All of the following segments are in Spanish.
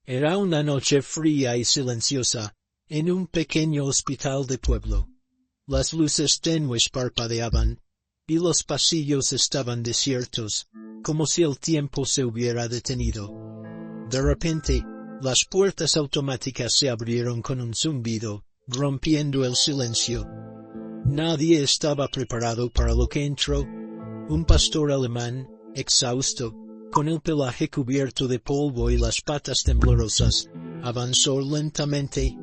Era una noche fría y silenciosa, en un pequeño hospital de pueblo. Las luces tenues parpadeaban, y los pasillos estaban desiertos, como si el tiempo se hubiera detenido. De repente, las puertas automáticas se abrieron con un zumbido, rompiendo el silencio. Nadie estaba preparado para lo que entró. Un pastor alemán, exhausto, con el pelaje cubierto de polvo y las patas temblorosas, avanzó lentamente.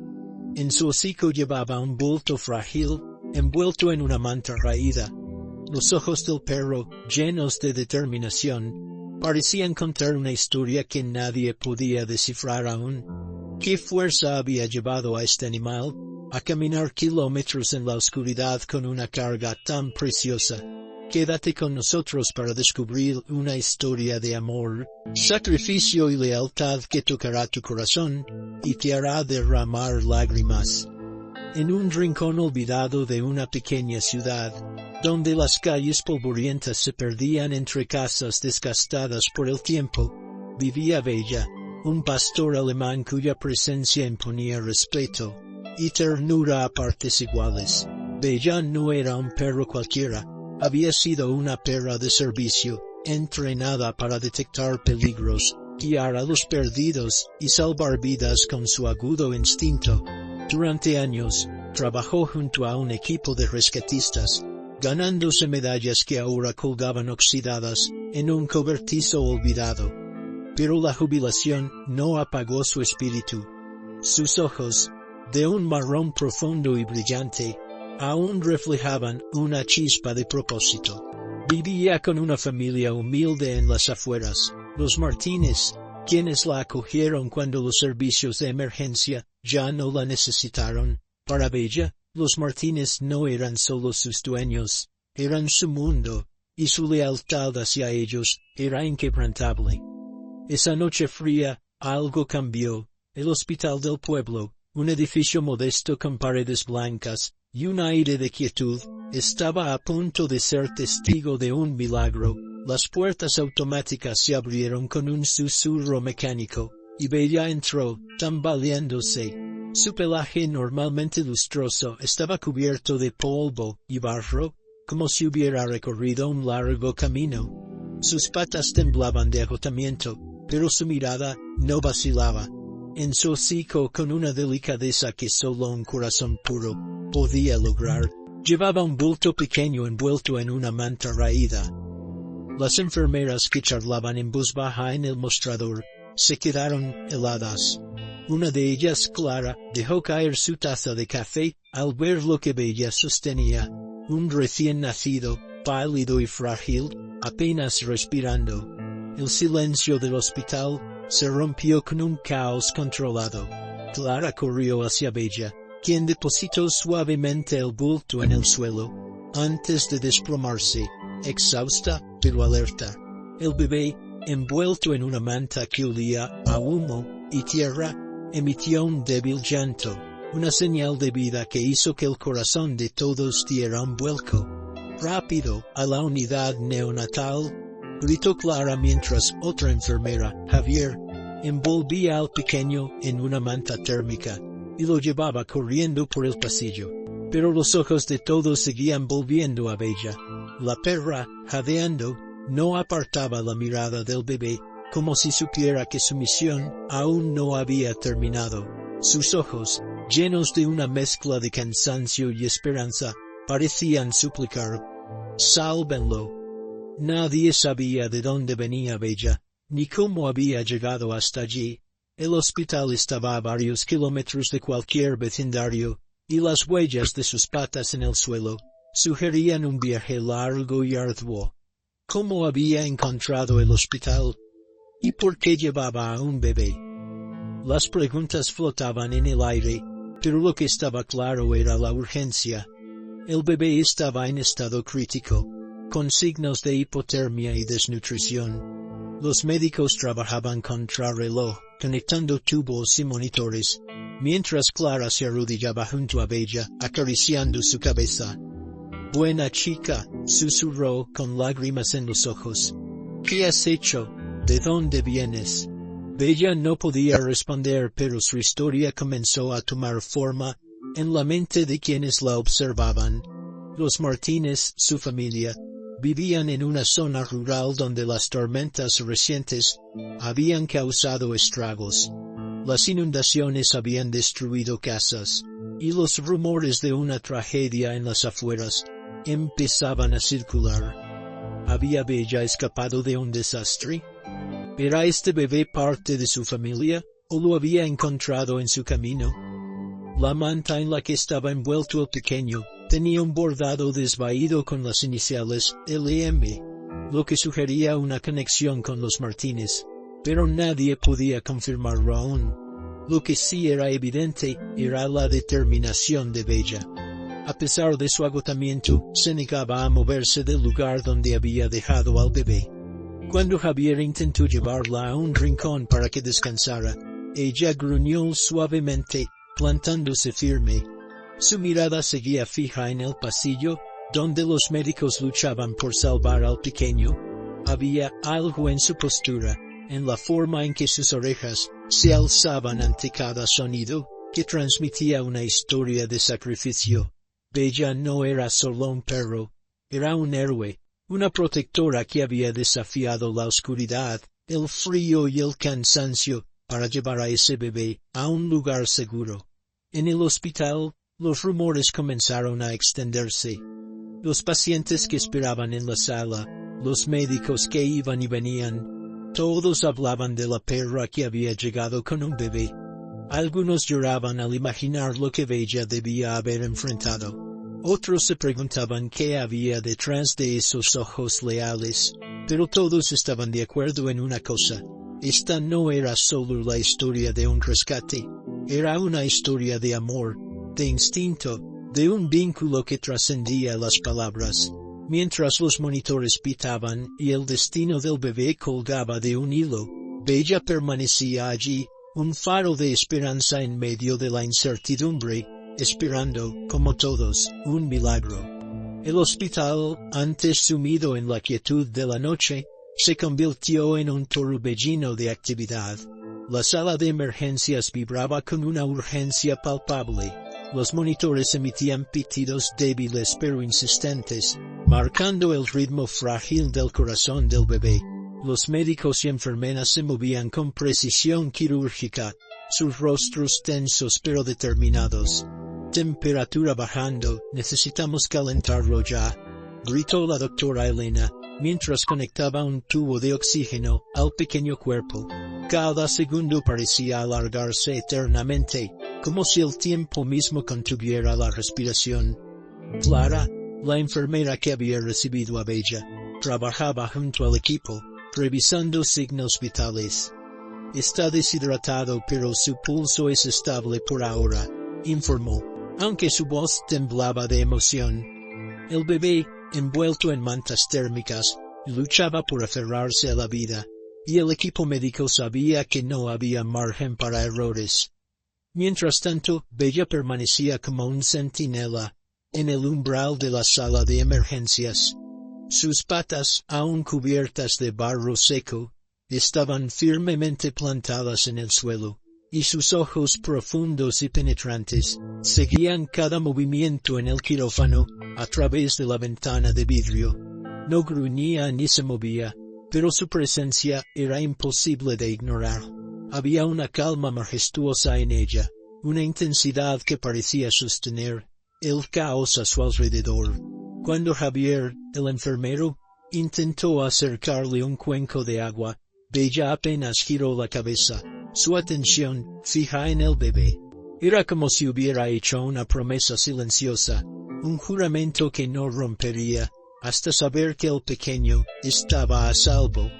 En su hocico llevaba un bulto frágil, envuelto en una manta raída. Los ojos del perro, llenos de determinación, parecían contar una historia que nadie podía descifrar aún. ¿Qué fuerza había llevado a este animal a caminar kilómetros en la oscuridad con una carga tan preciosa? Quédate con nosotros para descubrir una historia de amor, sacrificio y lealtad que tocará tu corazón y te hará derramar lágrimas. En un rincón olvidado de una pequeña ciudad, donde las calles polvorientas se perdían entre casas desgastadas por el tiempo, vivía Bella, un pastor alemán cuya presencia imponía respeto y ternura a partes iguales. Bella no era un perro cualquiera. Había sido una perra de servicio, entrenada para detectar peligros, guiar a los perdidos y salvar vidas con su agudo instinto. Durante años, trabajó junto a un equipo de rescatistas, ganándose medallas que ahora colgaban oxidadas en un cobertizo olvidado. Pero la jubilación no apagó su espíritu. Sus ojos, de un marrón profundo y brillante, aún reflejaban una chispa de propósito. Vivía con una familia humilde en las afueras, los Martínez, quienes la acogieron cuando los servicios de emergencia ya no la necesitaron. Para Bella, los Martínez no eran solo sus dueños, eran su mundo, y su lealtad hacia ellos era inquebrantable. Esa noche fría, algo cambió. El hospital del pueblo, un edificio modesto con paredes blancas y un aire de quietud, estaba a punto de ser testigo de un milagro. Las puertas automáticas se abrieron con un susurro mecánico, y Bella entró, tambaleándose. Su pelaje normalmente lustroso estaba cubierto de polvo y barro, como si hubiera recorrido un largo camino. Sus patas temblaban de agotamiento, pero su mirada no vacilaba. En su hocico, con una delicadeza que solo un corazón puro podía lograr, llevaba un bulto pequeño envuelto en una manta raída. Las enfermeras que charlaban en voz baja en el mostrador se quedaron heladas. Una de ellas, Clara, dejó caer su taza de café al ver lo que Bella sostenía, un recién nacido, pálido y frágil, apenas respirando. El silencio del hospital se rompió con un caos controlado. Clara corrió hacia Bella, quien depositó suavemente el bulto en el suelo, antes de desplomarse, exhausta pero alerta. El bebé, envuelto en una manta que olía a humo y tierra, emitió un débil llanto, una señal de vida que hizo que el corazón de todos diera un vuelco. «¡Rápido, a la unidad neonatal!», gritó Clara mientras otra enfermera, Javier, envolvía al pequeño en una manta térmica y lo llevaba corriendo por el pasillo. Pero los ojos de todos seguían volviendo a Bella. La perra, jadeando, no apartaba la mirada del bebé, como si supiera que su misión aún no había terminado. Sus ojos, llenos de una mezcla de cansancio y esperanza, parecían suplicar: «¡Sálvenlo!». Nadie sabía de dónde venía Bella, ni cómo había llegado hasta allí. El hospital estaba a varios kilómetros de cualquier vecindario, y las huellas de sus patas en el suelo sugerían un viaje largo y arduo. ¿Cómo había encontrado el hospital? ¿Y por qué llevaba a un bebé? Las preguntas flotaban en el aire, pero lo que estaba claro era la urgencia. El bebé estaba en estado crítico, con signos de hipotermia y desnutrición. Los médicos trabajaban contrarreloj, conectando tubos y monitores, mientras Clara se arrodillaba junto a Bella, acariciando su cabeza. «Buena chica», susurró con lágrimas en los ojos. «¿Qué has hecho? ¿De dónde vienes?». Bella no podía responder, pero su historia comenzó a tomar forma en la mente de quienes la observaban. Los Martínez, su familia, vivían en una zona rural donde las tormentas recientes habían causado estragos. Las inundaciones habían destruido casas, y los rumores de una tragedia en las afueras empezaban a circular. ¿Había Bella escapado de un desastre? ¿Era este bebé parte de su familia, o lo había encontrado en su camino? La manta en la que estaba envuelto el pequeño tenía un bordado desvaído con las iniciales LM, lo que sugería una conexión con los Martínez, pero nadie podía confirmarlo aún. Lo que sí era evidente era la determinación de Bella. A pesar de su agotamiento, se negaba a moverse del lugar donde había dejado al bebé. Cuando Javier intentó llevarla a un rincón para que descansara, ella gruñó suavemente, plantándose firme. Su mirada seguía fija en el pasillo, donde los médicos luchaban por salvar al pequeño. Había algo en su postura, en la forma en que sus orejas se alzaban ante cada sonido, que transmitía una historia de sacrificio. Bella no era solo un perro, era un héroe, una protectora que había desafiado la oscuridad, el frío y el cansancio, para llevar a ese bebé a un lugar seguro. En el hospital, los rumores comenzaron a extenderse. Los pacientes que esperaban en la sala, los médicos que iban y venían, todos hablaban de la perra que había llegado con un bebé. Algunos lloraban al imaginar lo que Bella debía haber enfrentado. Otros se preguntaban qué había detrás de esos ojos leales, pero todos estaban de acuerdo en una cosa. Esta no era solo la historia de un rescate, era una historia de amor, de instinto, de un vínculo que trascendía las palabras. Mientras los monitores pitaban y el destino del bebé colgaba de un hilo, Bella permanecía allí, un faro de esperanza en medio de la incertidumbre, esperando, como todos, un milagro. El hospital, antes sumido en la quietud de la noche, se convirtió en un torbellino de actividad. La sala de emergencias vibraba con una urgencia palpable. Los monitores emitían pitidos débiles pero insistentes, marcando el ritmo frágil del corazón del bebé. Los médicos y enfermeras se movían con precisión quirúrgica, sus rostros tensos pero determinados. Temperatura bajando, necesitamos calentarlo ya, gritó la doctora Elena, mientras conectaba un tubo de oxígeno al pequeño cuerpo. Cada segundo parecía alargarse eternamente, como si el tiempo mismo contuviera la respiración. Clara, la enfermera que había recibido a Bella, trabajaba junto al equipo, revisando signos vitales. Está deshidratado pero su pulso es estable por ahora, informó, aunque su voz temblaba de emoción. El bebé, envuelto en mantas térmicas, luchaba por aferrarse a la vida, y el equipo médico sabía que no había margen para errores. Mientras tanto, Bella permanecía como un centinela, en el umbral de la sala de emergencias. Sus patas, aún cubiertas de barro seco, estaban firmemente plantadas en el suelo, y sus ojos profundos y penetrantes seguían cada movimiento en el quirófano a través de la ventana de vidrio. No gruñía ni se movía, pero su presencia era imposible de ignorar. Había una calma majestuosa en ella, una intensidad que parecía sostener el caos a su alrededor. Cuando Javier, el enfermero, intentó acercarle un cuenco de agua, Bella apenas giró la cabeza, su atención fija en el bebé. Era como si hubiera hecho una promesa silenciosa, un juramento que no rompería, hasta saber que el pequeño estaba a salvo.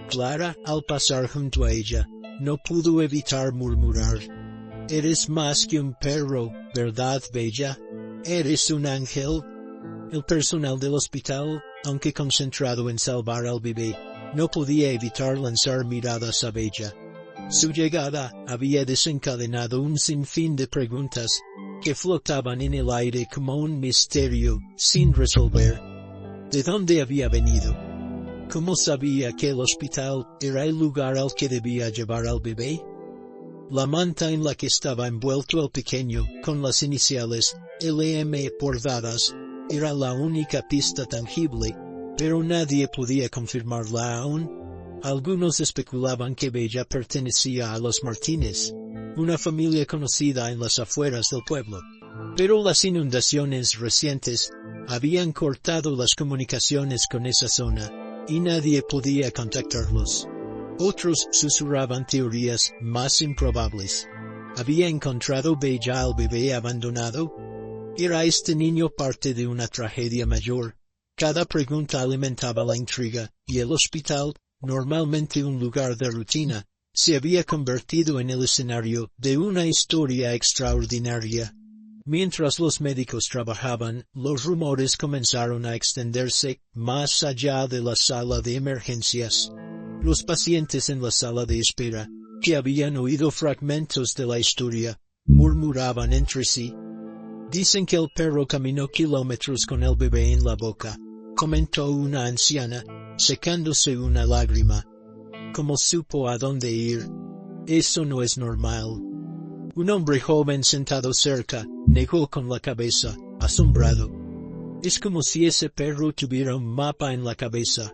Clara, al pasar junto a ella, no pudo evitar murmurar: «Eres más que un perro, ¿verdad, Bella? ¿Eres un ángel?» El personal del hospital, aunque concentrado en salvar al bebé, no podía evitar lanzar miradas a Bella. Su llegada había desencadenado un sinfín de preguntas que flotaban en el aire como un misterio sin resolver. ¿De dónde había venido? ¿Cómo sabía que el hospital era el lugar al que debía llevar al bebé? La manta en la que estaba envuelto el pequeño, con las iniciales LM bordadas, era la única pista tangible, pero nadie podía confirmarla aún. Algunos especulaban que Bella pertenecía a los Martínez, una familia conocida en las afueras del pueblo. Pero las inundaciones recientes habían cortado las comunicaciones con esa zona, y nadie podía contactarlos. Otros susurraban teorías más improbables. ¿Había encontrado Bella al bebé abandonado? ¿Era este niño parte de una tragedia mayor? Cada pregunta alimentaba la intriga, y el hospital, normalmente un lugar de rutina, se había convertido en el escenario de una historia extraordinaria. Mientras los médicos trabajaban, los rumores comenzaron a extenderse más allá de la sala de emergencias. Los pacientes en la sala de espera, que habían oído fragmentos de la historia, murmuraban entre sí. Dicen que el perro caminó kilómetros con el bebé en la boca, comentó una anciana, secándose una lágrima. ¿Cómo supo a dónde ir? Eso no es normal. Un hombre joven sentado cerca, negó con la cabeza, asombrado. Es como si ese perro tuviera un mapa en la cabeza,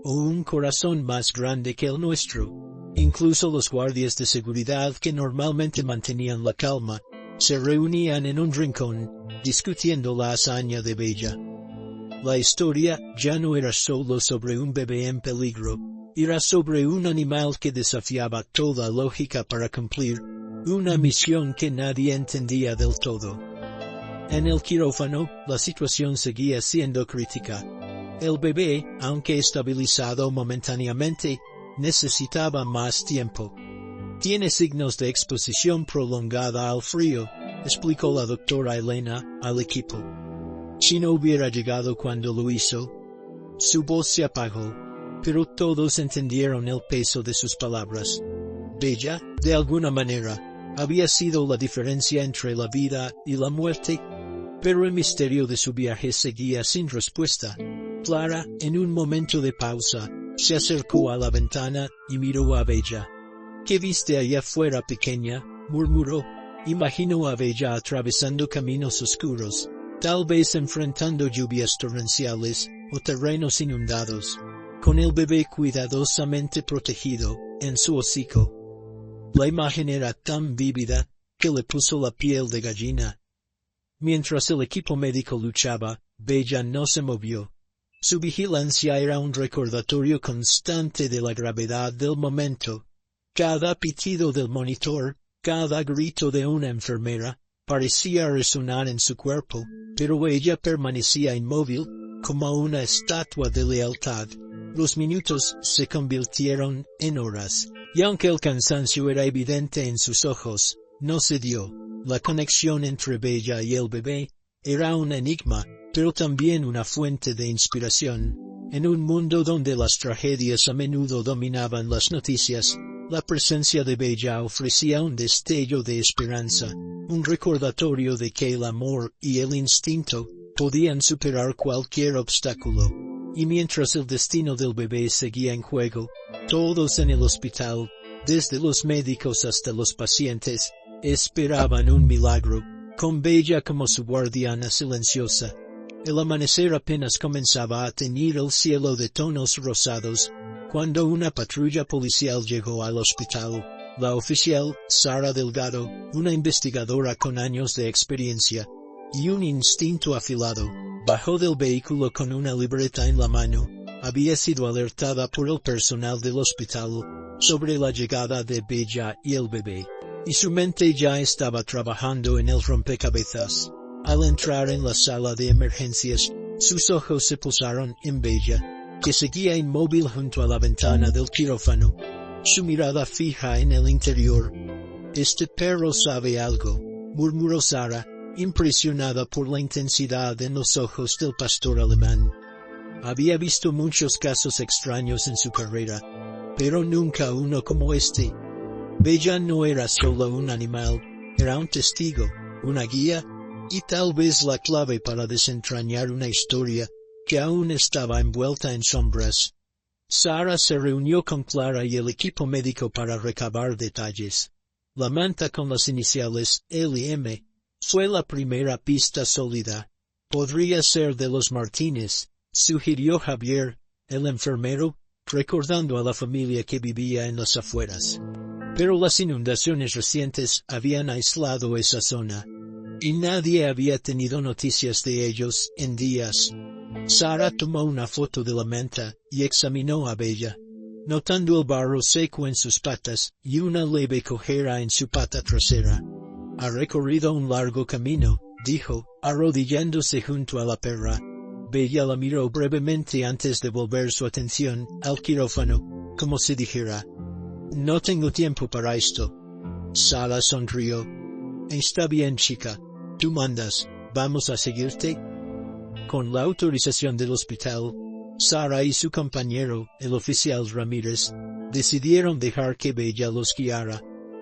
o un corazón más grande que el nuestro. Incluso los guardias de seguridad que normalmente mantenían la calma, se reunían en un rincón, discutiendo la hazaña de Bella. La historia ya no era solo sobre un bebé en peligro, era sobre un animal que desafiaba toda lógica para cumplir una misión que nadie entendía del todo. En el quirófano, la situación seguía siendo crítica. El bebé, aunque estabilizado momentáneamente, necesitaba más tiempo. Tiene signos de exposición prolongada al frío, explicó la doctora Elena al equipo. Si no hubiera llegado cuando lo hizo, su voz se apagó, pero todos entendieron el peso de sus palabras. Bella, de alguna manera, había sido la diferencia entre la vida y la muerte, pero el misterio de su viaje seguía sin respuesta. Clara, en un momento de pausa, se acercó a la ventana y miró a Bella. ¿Qué viste allá afuera, pequeña?, murmuró. Imaginó a Bella atravesando caminos oscuros, tal vez enfrentando lluvias torrenciales o terrenos inundados, con el bebé cuidadosamente protegido en su hocico. La imagen era tan vívida que le puso la piel de gallina. Mientras el equipo médico luchaba, Bella no se movió. Su vigilancia era un recordatorio constante de la gravedad del momento. Cada pitido del monitor, cada grito de una enfermera, parecía resonar en su cuerpo, pero ella permanecía inmóvil, como una estatua de lealtad. Los minutos se convirtieron en horas, y aunque el cansancio era evidente en sus ojos, no cedió. La conexión entre Bella y el bebé era un enigma, pero también una fuente de inspiración. En un mundo donde las tragedias a menudo dominaban las noticias, la presencia de Bella ofrecía un destello de esperanza, un recordatorio de que el amor y el instinto podían superar cualquier obstáculo. Y mientras el destino del bebé seguía en juego, todos en el hospital, desde los médicos hasta los pacientes, esperaban un milagro, con Bella como su guardiana silenciosa. El amanecer apenas comenzaba a teñir el cielo de tonos rosados, cuando una patrulla policial llegó al hospital. La oficial, Sara Delgado, una investigadora con años de experiencia y un instinto afilado, bajó del vehículo con una libreta en la mano. Había sido alertada por el personal del hospital sobre la llegada de Bella y el bebé, y su mente ya estaba trabajando en el rompecabezas. Al entrar en la sala de emergencias, sus ojos se posaron en Bella, que seguía inmóvil junto a la ventana del quirófano, su mirada fija en el interior. «Este perro sabe algo», murmuró Sara, impresionada por la intensidad en los ojos del pastor alemán. Había visto muchos casos extraños en su carrera, pero nunca uno como este. Bella no era solo un animal, era un testigo, una guía, y tal vez la clave para desentrañar una historia que aún estaba envuelta en sombras. Sara se reunió con Clara y el equipo médico para recabar detalles. La manta con las iniciales L y M fue la primera pista sólida. Podría ser de los Martínez, sugirió Javier, el enfermero, recordando a la familia que vivía en las afueras. Pero las inundaciones recientes habían aislado esa zona, y nadie había tenido noticias de ellos en días. Sara tomó una foto de la manta y examinó a Bella, notando el barro seco en sus patas y una leve cojera en su pata trasera. Ha recorrido un largo camino, dijo, arrodillándose junto a la perra. Bella la miró brevemente antes de volver su atención al quirófano, como si dijera, «No tengo tiempo para esto». Sara sonrió. «Está bien, chica. Tú mandas. ¿Vamos a seguirte?» Con la autorización del hospital, Sara y su compañero, el oficial Ramírez, decidieron dejar que Bella los guiara.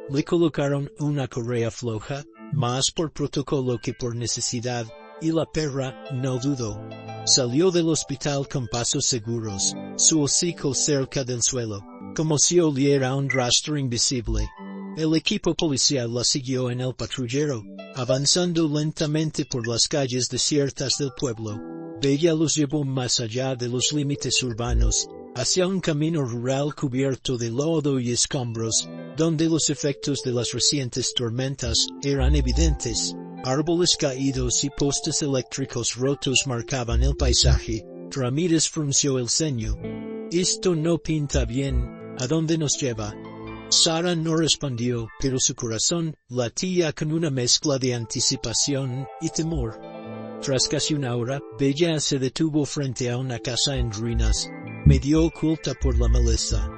Le colocaron una correa floja, más por protocolo que por necesidad, y la perra no dudó. Salió del hospital con pasos seguros, su hocico cerca del suelo, como si oliera un rastro invisible. El equipo policial la siguió en el patrullero, avanzando lentamente por las calles desiertas del pueblo. Bella los llevó más allá de los límites urbanos, hacia un camino rural cubierto de lodo y escombros, donde los efectos de las recientes tormentas eran evidentes. Árboles caídos y postes eléctricos rotos marcaban el paisaje. Ramírez frunció el ceño. «Esto no pinta bien. ¿A dónde nos lleva?» Sara no respondió, pero su corazón latía con una mezcla de anticipación y temor. Tras casi una hora, Bella se detuvo frente a una casa en ruinas, medio oculta por la maleza.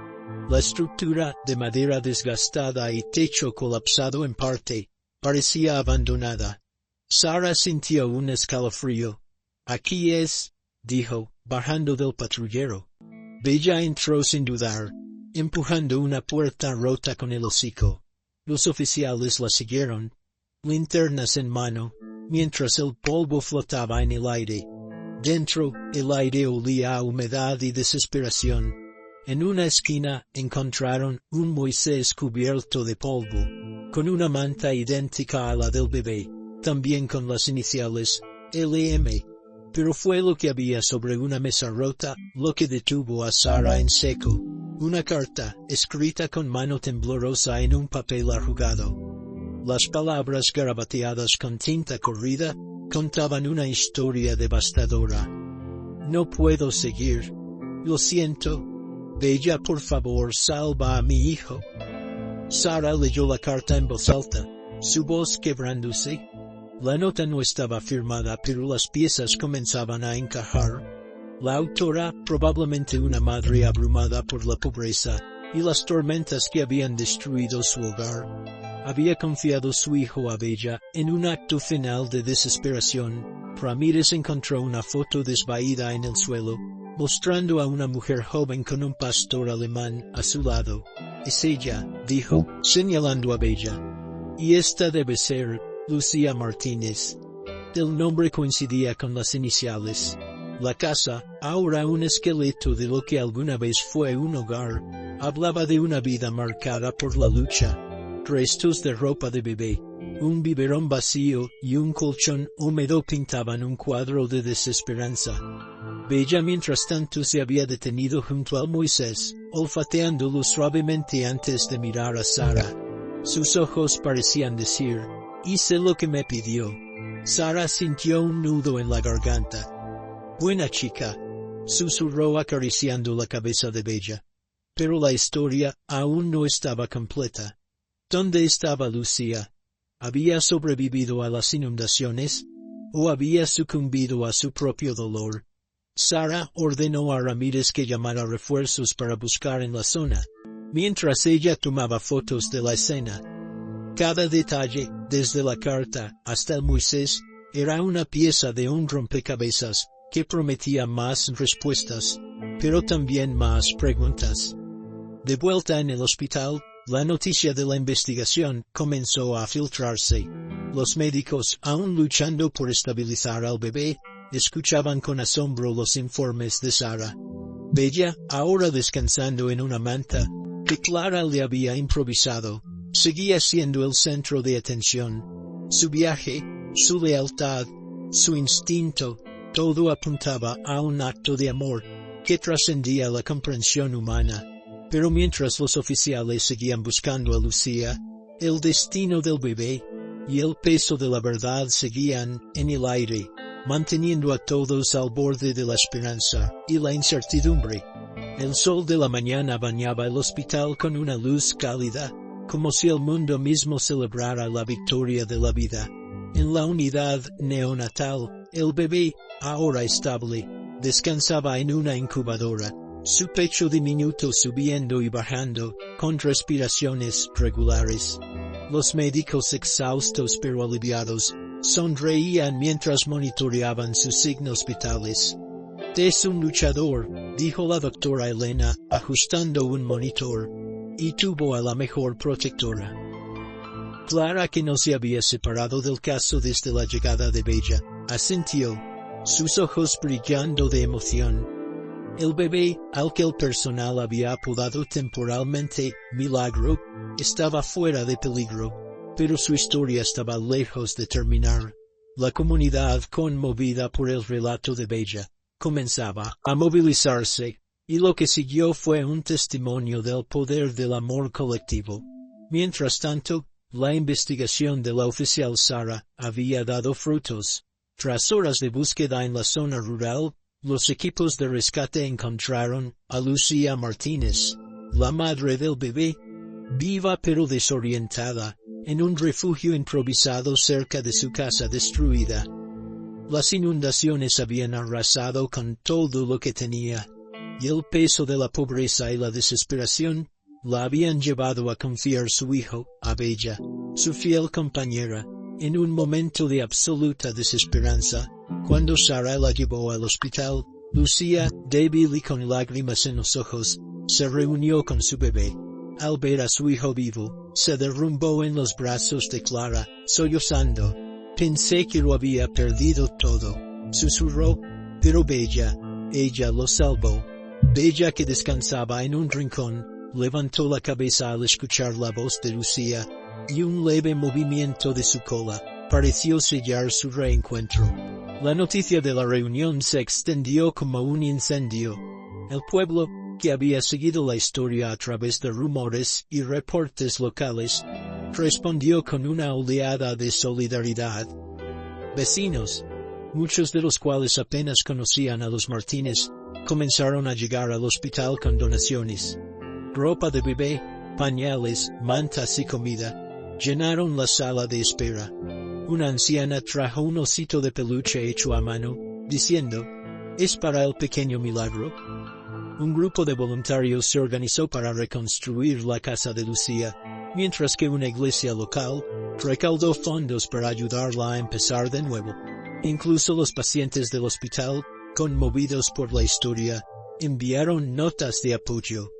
La estructura, de madera desgastada y techo colapsado en parte, parecía abandonada. Sara sintió un escalofrío. «Aquí es», dijo, bajando del patrullero. Bella entró sin dudar, empujando una puerta rota con el hocico. Los oficiales la siguieron, linternas en mano, mientras el polvo flotaba en el aire. Dentro, el aire olía a humedad y desesperación. En una esquina encontraron un Moisés cubierto de polvo, con una manta idéntica a la del bebé, también con las iniciales LM. Pero fue lo que había sobre una mesa rota lo que detuvo a Sara en seco. Una carta, escrita con mano temblorosa en un papel arrugado. Las palabras garabateadas con tinta corrida contaban una historia devastadora. «No puedo seguir. Lo siento. Bella, por favor, salva a mi hijo». Sara leyó la carta en voz alta, su voz quebrándose. La nota no estaba firmada, pero las piezas comenzaban a encajar. La autora, probablemente una madre abrumada por la pobreza y las tormentas que habían destruido su hogar, había confiado su hijo a Bella en un acto final de desesperación. Ramírez encontró una foto desvaída en el suelo, mostrando a una mujer joven con un pastor alemán a su lado. «Es ella», dijo, señalando a Bella. «Y esta debe ser Lucía Martínez». El nombre coincidía con las iniciales. La casa, ahora un esqueleto de lo que alguna vez fue un hogar, hablaba de una vida marcada por la lucha. Restos de ropa de bebé, un biberón vacío y un colchón húmedo pintaban un cuadro de desesperanza. Bella mientras tanto se había detenido junto al Moisés, olfateándolo suavemente antes de mirar a Sara. Sus ojos parecían decir, «Hice lo que me pidió». Sara sintió un nudo en la garganta. «Buena chica», susurró acariciando la cabeza de Bella. Pero la historia aún no estaba completa. ¿Dónde estaba Lucía? ¿Había sobrevivido a las inundaciones? ¿O había sucumbido a su propio dolor? Sara ordenó a Ramírez que llamara refuerzos para buscar en la zona, mientras ella tomaba fotos de la escena. Cada detalle, desde la carta hasta el Moisés, era una pieza de un rompecabezas que prometía más respuestas, pero también más preguntas. De vuelta en el hospital, la noticia de la investigación comenzó a filtrarse. Los médicos, aún luchando por estabilizar al bebé, escuchaban con asombro los informes de Sara. Bella, ahora descansando en una manta, que Clara le había improvisado, seguía siendo el centro de atención. Su viaje, su lealtad, su instinto, todo apuntaba a un acto de amor, que trascendía la comprensión humana. Pero mientras los oficiales seguían buscando a Lucía, el destino del bebé y el peso de la verdad seguían en el aire, manteniendo a todos al borde de la esperanza y la incertidumbre. El sol de la mañana bañaba el hospital con una luz cálida, como si el mundo mismo celebrara la victoria de la vida. En la unidad neonatal, el bebé, ahora estable, descansaba en una incubadora, su pecho diminuto subiendo y bajando, con respiraciones regulares. Los médicos, exhaustos pero aliviados, sonreían mientras monitoreaban sus signos vitales. Es un luchador, dijo la doctora Elena, ajustando un monitor, y tuvo a la mejor protectora. Clara, que no se había separado del caso desde la llegada de Bella, asintió, sus ojos brillando de emoción. El bebé, al que el personal había apodado temporalmente Milagro, estaba fuera de peligro, pero su historia estaba lejos de terminar. La comunidad, conmovida por el relato de Bella, comenzaba a movilizarse, y lo que siguió fue un testimonio del poder del amor colectivo. Mientras tanto, la investigación de la oficial Sara había dado frutos. Tras horas de búsqueda en la zona rural, los equipos de rescate encontraron a Lucía Martínez, la madre del bebé, viva pero desorientada, en un refugio improvisado cerca de su casa destruida. Las inundaciones habían arrasado con todo lo que tenía, y el peso de la pobreza y la desesperación la habían llevado a confiar su hijo a Bella, su fiel compañera, en un momento de absoluta desesperanza. Cuando Sara la llevó al hospital, Lucía, débil y con lágrimas en los ojos, se reunió con su bebé. Al ver a su hijo vivo, se derrumbó en los brazos de Clara, sollozando. Pensé que lo había perdido todo, susurró, pero Bella, ella lo salvó. Bella, que descansaba en un rincón, levantó la cabeza al escuchar la voz de Lucía, y un leve movimiento de su cola pareció sellar su reencuentro. La noticia de la reunión se extendió como un incendio. El pueblo, que había seguido la historia a través de rumores y reportes locales, respondió con una oleada de solidaridad. Vecinos, muchos de los cuales apenas conocían a los Martínez, comenzaron a llegar al hospital con donaciones. Ropa de bebé, pañales, mantas y comida llenaron la sala de espera. Una anciana trajo un osito de peluche hecho a mano, diciendo, «¿Es para el pequeño Milagro?». Un grupo de voluntarios se organizó para reconstruir la casa de Lucía, mientras que una iglesia local recaudó fondos para ayudarla a empezar de nuevo. Incluso los pacientes del hospital, conmovidos por la historia, enviaron notas de apoyo.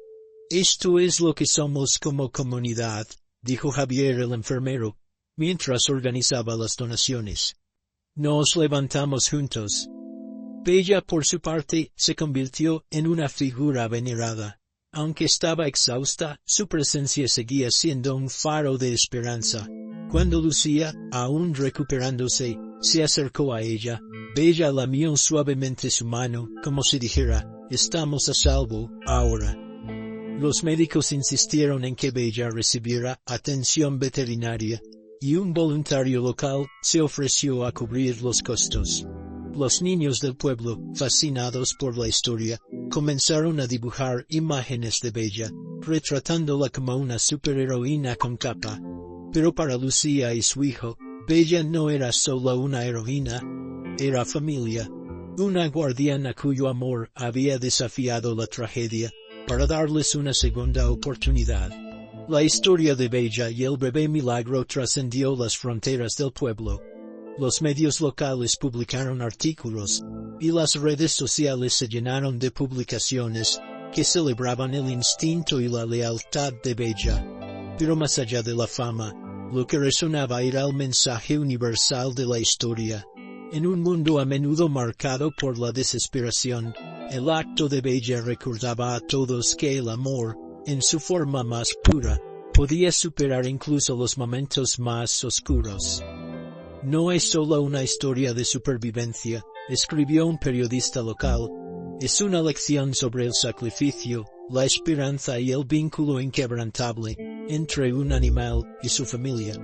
«Esto es lo que somos como comunidad», dijo Javier el enfermero, mientras organizaba las donaciones. «Nos levantamos juntos». Bella, por su parte, se convirtió en una figura venerada. Aunque estaba exhausta, su presencia seguía siendo un faro de esperanza. Cuando Lucía, aún recuperándose, se acercó a ella, Bella lamió suavemente su mano, como si dijera, «Estamos a salvo, ahora». Los médicos insistieron en que Bella recibiera atención veterinaria, y un voluntario local se ofreció a cubrir los costos. Los niños del pueblo, fascinados por la historia, comenzaron a dibujar imágenes de Bella, retratándola como una superheroína con capa. Pero para Lucía y su hijo, Bella no era solo una heroína, era familia, una guardiana cuyo amor había desafiado la tragedia, para darles una segunda oportunidad. La historia de Bella y el bebé Milagro trascendió las fronteras del pueblo. Los medios locales publicaron artículos, y las redes sociales se llenaron de publicaciones que celebraban el instinto y la lealtad de Bella. Pero más allá de la fama, lo que resonaba era el mensaje universal de la historia. En un mundo a menudo marcado por la desesperación, El acto de Bella recordaba a todos que el amor, en su forma más pura, podía superar incluso los momentos más oscuros. No es solo una historia de supervivencia, escribió un periodista local, es una lección sobre el sacrificio, la esperanza y el vínculo inquebrantable entre un animal y su familia.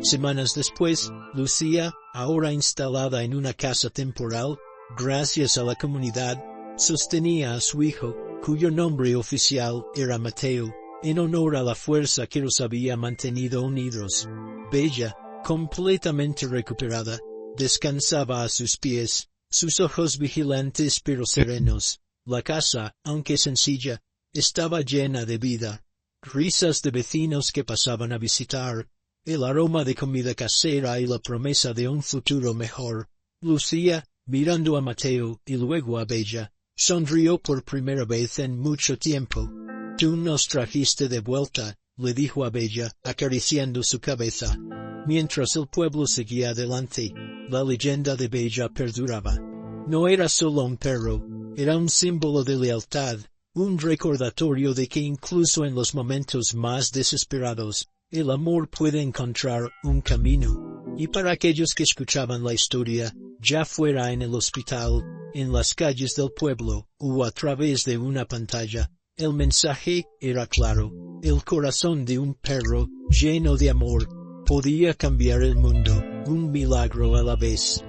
Semanas después, Lucía, ahora instalada en una casa temporal, gracias a la comunidad, sostenía a su hijo, cuyo nombre oficial era Mateo, en honor a la fuerza que los había mantenido unidos. Bella, completamente recuperada, descansaba a sus pies, sus ojos vigilantes pero serenos. La casa, aunque sencilla, estaba llena de vida. Risas de vecinos que pasaban a visitar, el aroma de comida casera y la promesa de un futuro mejor. Lucía, mirando a Mateo y luego a Bella, sonrió por primera vez en mucho tiempo. «Tú nos trajiste de vuelta», le dijo a Bella, acariciando su cabeza. Mientras el pueblo seguía adelante, la leyenda de Bella perduraba. No era solo un perro, era un símbolo de lealtad, un recordatorio de que incluso en los momentos más desesperados, el amor puede encontrar un camino. Y para aquellos que escuchaban la historia, ya fuera en el hospital, en las calles del pueblo, o a través de una pantalla, el mensaje era claro. El corazón de un perro, lleno de amor, podía cambiar el mundo, un milagro a la vez.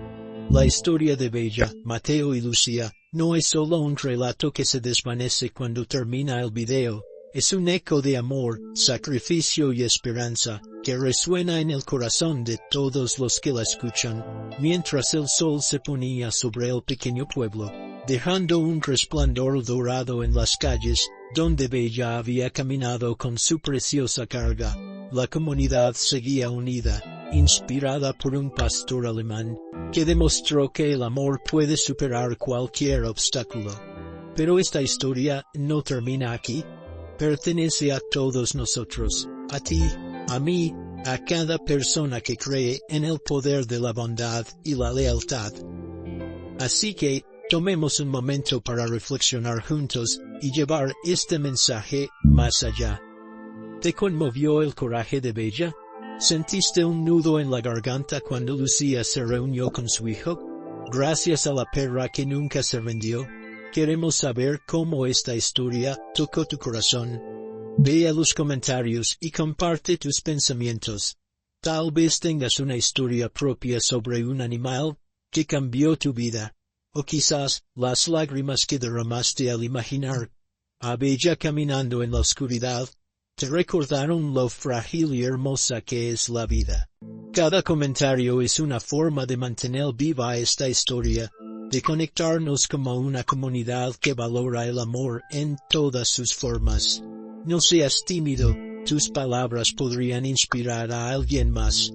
La historia de Bella, Mateo y Lucía, no es solo un relato que se desvanece cuando termina el video, es un eco de amor, sacrificio y esperanza, que resuena en el corazón de todos los que la escuchan, mientras el sol se ponía sobre el pequeño pueblo, dejando un resplandor dorado en las calles, donde Bella había caminado con su preciosa carga. La comunidad seguía unida, inspirada por un pastor alemán, que demostró que el amor puede superar cualquier obstáculo. Pero esta historia no termina aquí. Pertenece a todos nosotros, a ti, a mí, a cada persona que cree en el poder de la bondad y la lealtad. Así que, tomemos un momento para reflexionar juntos y llevar este mensaje más allá. ¿Te conmovió el coraje de Bella? ¿Sentiste un nudo en la garganta cuando Lucía se reunió con su hijo? Gracias a la perra que nunca se rindió. Queremos saber cómo esta historia tocó tu corazón. Ve a los comentarios y comparte tus pensamientos. Tal vez tengas una historia propia sobre un animal que cambió tu vida. O quizás, las lágrimas que derramaste al imaginar a Bella caminando en la oscuridad, te recordaron lo frágil y hermosa que es la vida. Cada comentario es una forma de mantener viva esta historia, de conectarnos como una comunidad que valora el amor en todas sus formas. No seas tímido, tus palabras podrían inspirar a alguien más.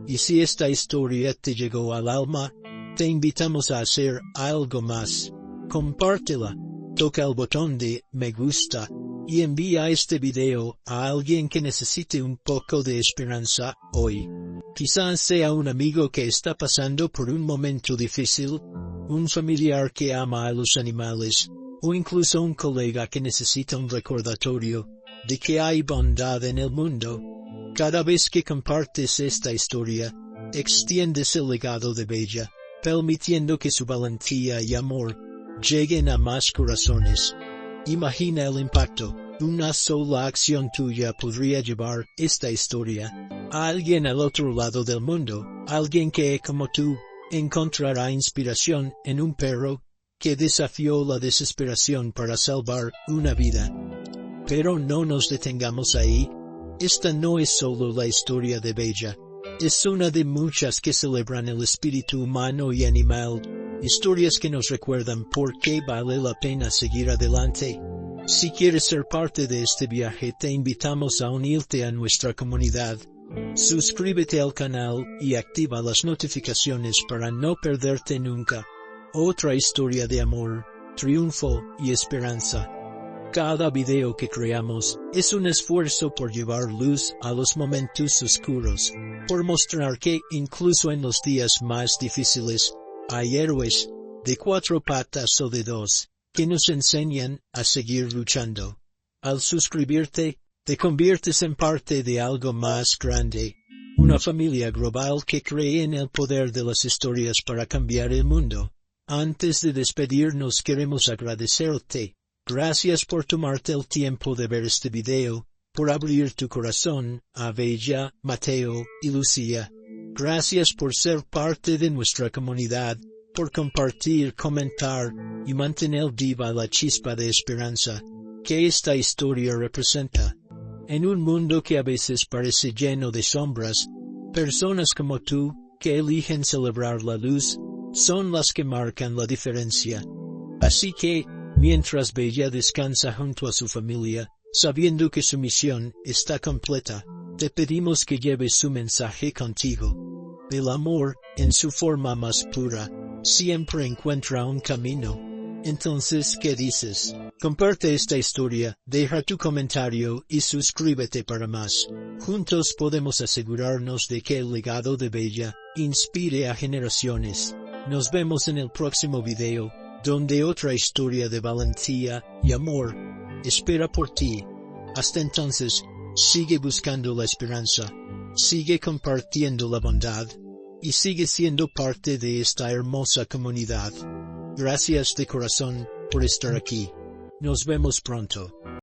Y si esta historia te llegó al alma, te invitamos a hacer algo más. Compártela, toca el botón de me gusta, y envía este video a alguien que necesite un poco de esperanza hoy. Quizás sea un amigo que está pasando por un momento difícil, un familiar que ama a los animales, o incluso un colega que necesita un recordatorio de que hay bondad en el mundo. Cada vez que compartes esta historia, extiendes el legado de Bella, permitiendo que su valentía y amor lleguen a más corazones. Imagina el impacto. Una sola acción tuya podría llevar esta historia a alguien al otro lado del mundo, alguien que, como tú, encontrará inspiración en un perro que desafió la desesperación para salvar una vida. Pero no nos detengamos ahí. Esta no es solo la historia de Bella. Es una de muchas que celebran el espíritu humano y animal, historias que nos recuerdan por qué vale la pena seguir adelante. Si quieres ser parte de este viaje, te invitamos a unirte a nuestra comunidad. Suscríbete al canal y activa las notificaciones para no perderte nunca otra historia de amor, triunfo y esperanza. Cada video que creamos es un esfuerzo por llevar luz a los momentos oscuros, por mostrar que, incluso en los días más difíciles, hay héroes, de 4 patas o de 2, que nos enseñan a seguir luchando. Al suscribirte, te conviertes en parte de algo más grande, una familia global que cree en el poder de las historias para cambiar el mundo. Antes de despedirnos queremos agradecerte. Gracias por tomarte el tiempo de ver este video, por abrir tu corazón a Bella, Mateo y Lucía. Gracias por ser parte de nuestra comunidad, por compartir, comentar y mantener viva la chispa de esperanza que esta historia representa. En un mundo que a veces parece lleno de sombras, personas como tú, que eligen celebrar la luz, son las que marcan la diferencia. Así que, mientras Bella descansa junto a su familia, sabiendo que su misión está completa, te pedimos que lleves su mensaje contigo. El amor, en su forma más pura, siempre encuentra un camino. Entonces, ¿qué dices? Comparte esta historia, deja tu comentario y suscríbete para más. Juntos podemos asegurarnos de que el legado de Bella inspire a generaciones. Nos vemos en el próximo video, donde otra historia de valentía y amor espera por ti. Hasta entonces, sigue buscando la esperanza, sigue compartiendo la bondad, y sigue siendo parte de esta hermosa comunidad. Gracias de corazón por estar aquí. Nos vemos pronto.